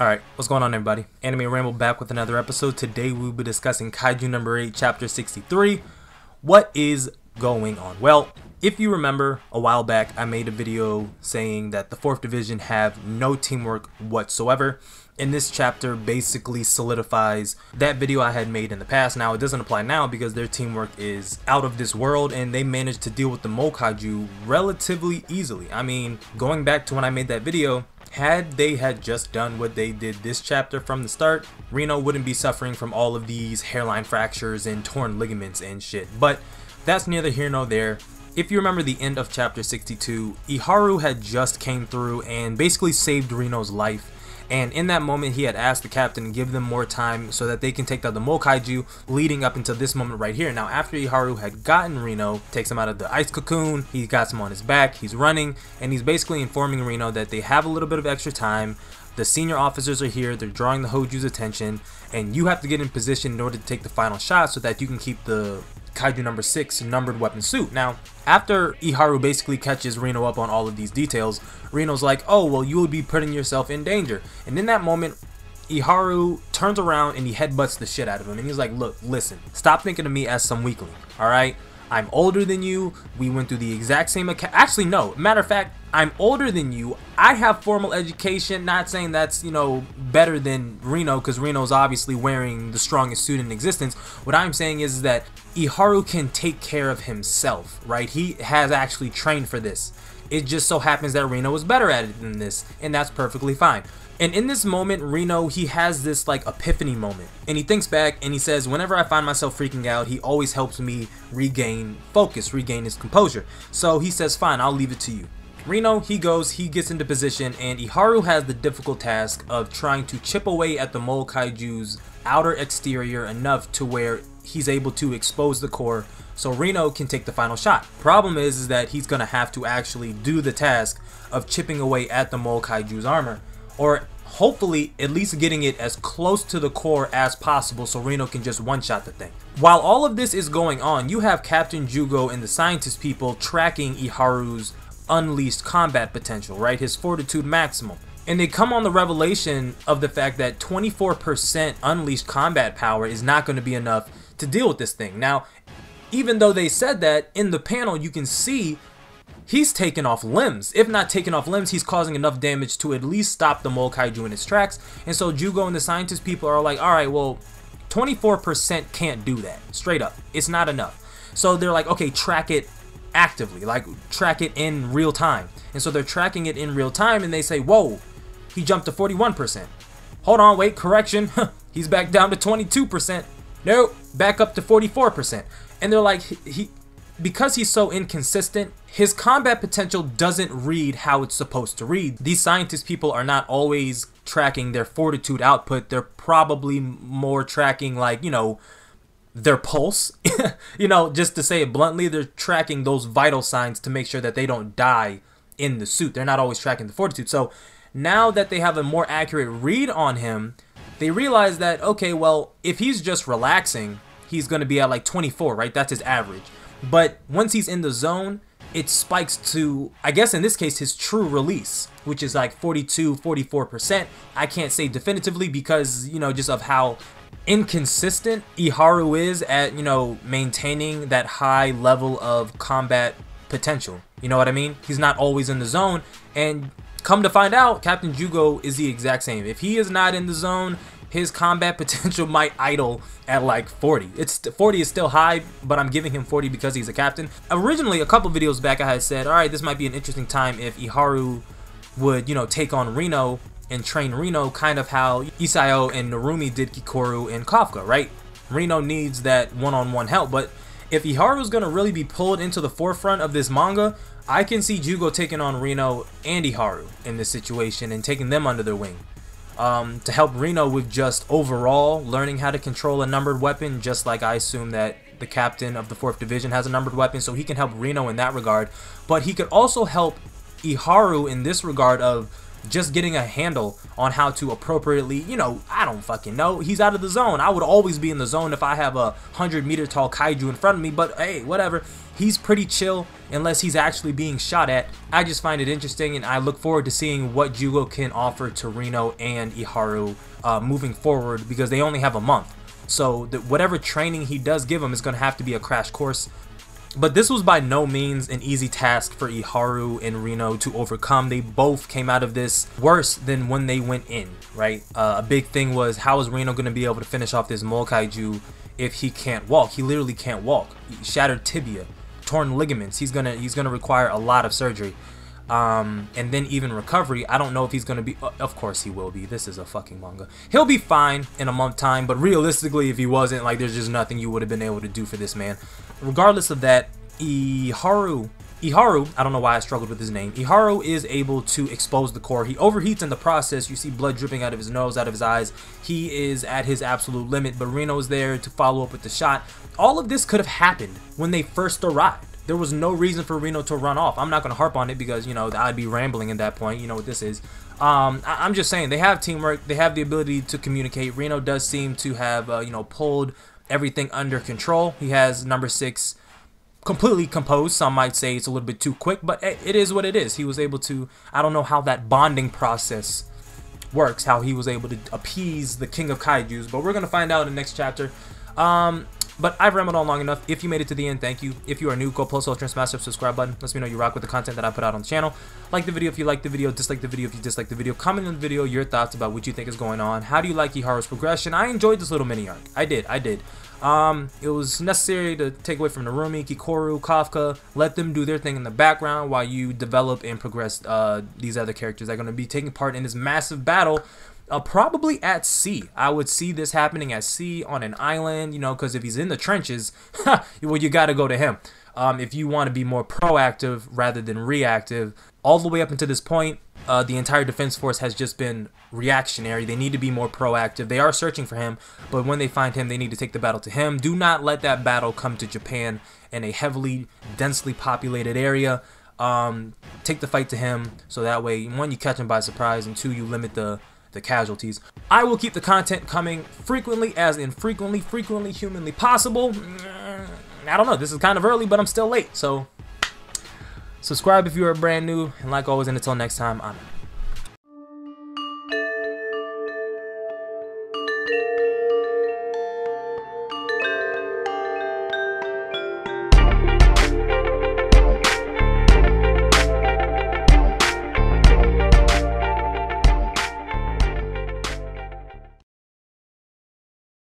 Alright, what's going on everybody? Anime Ramble back with another episode. Today we'll be discussing Kaiju number 8, chapter 63. What is going on? Well, if you remember, a while back I made a video saying that the 4th Division have no teamwork whatsoever. And this chapter basically solidifies that video I had made in the past. Now, it doesn't apply now because their teamwork is out of this world and they managed to deal with the Mole Kaiju relatively easily. I mean, going back to when I made that video, had they had just done what they did this chapter from the start, Reno wouldn't be suffering from all of these hairline fractures and torn ligaments and shit. But that's neither here nor there. If you remember the end of chapter 62, Iharu had just came through and basically saved Reno's life. And in that moment, he had asked the captain to give them more time so that they can take down the Mole Kaiju, leading up until this moment right here. Now, after Iharu had gotten Reno, takes him out of the ice cocoon, he got him on his back, he's running, and he's basically informing Reno that they have a little bit of extra time. The senior officers are here, they're drawing the Hoju's attention, and you have to get in position in order to take the final shot so that you can keep the Kaiju number 6 numbered weapon suit. Now, after Iharu basically catches Reno up on all of these details, Reno's like, oh, well, you would be putting yourself in danger. And in that moment, Iharu turns around and he headbutts the shit out of him. And he's like, look, listen, stop thinking of me as some weakling, alright? I'm older than you. We went through the exact same actually, no. Matter of fact, I'm older than you. I have formal education. Not saying that's, you know, better than Reno, because Reno's obviously wearing the strongest suit in existence. What I'm saying is that Iharu can take care of himself, right? He has actually trained for this. It just so happens that Reno is better at it than this, and that's perfectly fine. And in this moment, Reno, he has this like epiphany moment, and he thinks back and he says, whenever I find myself freaking out, he always helps me regain focus, regain his composure. So he says, fine, I'll leave it to you. Reno, he goes, he gets into position, and Iharu has the difficult task of trying to chip away at the Mole Kaiju's outer exterior enough to where he's able to expose the core so Reno can take the final shot. Problem is that he's gonna have to actually do the task of chipping away at the Mole Kaiju's armor, or hopefully at least getting it as close to the core as possible so Reno can just one-shot the thing. While all of this is going on, you have Captain Jugo and the scientist people tracking Iharu's unleashed combat potential, right? His fortitude maximum. And they come on the revelation of the fact that 24% unleashed combat power is not going to be enough to deal with this thing. Now, even though they said that, in the panel you can see he's taking off limbs. If not taking off limbs, he's causing enough damage to at least stop the Mole Kaiju in its tracks. And so Jugo and the scientist people are like, alright, well, 24% can't do that. Straight up. It's not enough. So they're like, okay, track it actively. Like, track it in real time. And so they're tracking it in real time and they say, whoa, he jumped to 41%. Hold on, wait, correction. He's back down to 22%. Nope, back up to 44%. And they're like, because he's so inconsistent, his combat potential doesn't read how it's supposed to read. These scientist people are not always tracking their fortitude output. They're probably more tracking, like, you know, their pulse. You know, just to say it bluntly, they're tracking those vital signs to make sure that they don't die in the suit. They're not always tracking the fortitude. So now that they have a more accurate read on him, they realize that, okay, well, if he's just relaxing, he's going to be at like 24, right? That's his average. But once he's in the zone, it spikes to, I guess in this case, his true release, which is like 42, 44%. I can't say definitively because, you know, just of how inconsistent Iharu is at, you know, maintaining that high level of combat potential. You know what I mean? He's not always in the zone, and come to find out, Captain Jugo is the exact same. If he is not in the zone, his combat potential might idle at like 40. 40 is still high, but I'm giving him 40 because he's a captain. Originally, a couple videos back, I had said, alright, this might be an interesting time if Iharu would, you know, take on Reno and train Reno, kind of how Isao and Narumi did Kikoru and Kafka, right? Reno needs that one-on-one help, but if Iharu is going to really be pulled into the forefront of this manga, I can see Jugo taking on Reno and Iharu in this situation and taking them under their wing. To help Reno with just overall learning how to control a numbered weapon, just like I assume that the captain of the 4th Division has a numbered weapon, so he can help Reno in that regard. But he could also help Iharu in this regard of just getting a handle on how to appropriately, you know, I don't fucking know. He's out of the zone. I would always be in the zone if I have a 100-meter tall kaiju in front of me, but hey, whatever. He's pretty chill unless he's actually being shot at. I just find it interesting, and I look forward to seeing what Jugo can offer to Reno and Iharu moving forward, because they only have a month. So whatever training he does give them is going to have to be a crash course. But this was by no means an easy task for Iharu and Reno to overcome. They both came out of this worse than when they went in, right? A big thing was, how is Reno going to be able to finish off this Mole Kaiju if he can't walk? He literally can't walk. Shattered tibia, torn ligaments. He's gonna require a lot of surgery. And then even recovery, I don't know if he's going to be, of course he will be, this is a fucking manga. He'll be fine in a month time, but realistically, if he wasn't, like, there's just nothing you would have been able to do for this man. Regardless of that, Iharu, I don't know why I struggled with his name. Iharu is able to expose the core. He overheats in the process. You see blood dripping out of his nose, out of his eyes. He is at his absolute limit, but Reno's there to follow up with the shot. All of this could have happened when they first arrived. There was no reason for Reno to run off. I'm not going to harp on it because, you know, I'd be rambling at that point. You know what this is. I'm just saying, they have teamwork. They have the ability to communicate. Reno does seem to have, you know, pulled everything under control. He has number 6 completely composed. Some might say it's a little bit too quick, but it is what it is. He was able to, I don't know how that bonding process works, how he was able to appease the king of kaijus, but we're going to find out in the next chapter. But I've rambled on long enough. If you made it to the end, thank you. If you are new, go post, ultra, smash that subscribe button. Let me know you rock with the content that I put out on the channel. Like the video if you like the video, dislike the video if you dislike the video. Comment on the video your thoughts about what you think is going on. How do you like Iharu's progression? I enjoyed this little mini arc. I did. It was necessary to take away from Narumi, Kikoru, Kafka, let them do their thing in the background while you develop and progress these other characters that are going to be taking part in this massive battle. Probably at sea. I would see this happening at sea on an island, you know, because if he's in the trenches, well, you got to go to him. If you want to be more proactive rather than reactive, all the way up until this point, the entire defense force has just been reactionary. They need to be more proactive. They are searching for him, but when they find him, they need to take the battle to him. Do not let that battle come to Japan in a heavily, densely populated area. Take the fight to him, so that way, 1, you catch him by surprise, and 2, you limit the casualties. I will keep the content coming frequently, as in frequently humanly possible. I don't know, this is kind of early, but I'm still late, so subscribe if you are brand new, and like always, and until next time, I'm out.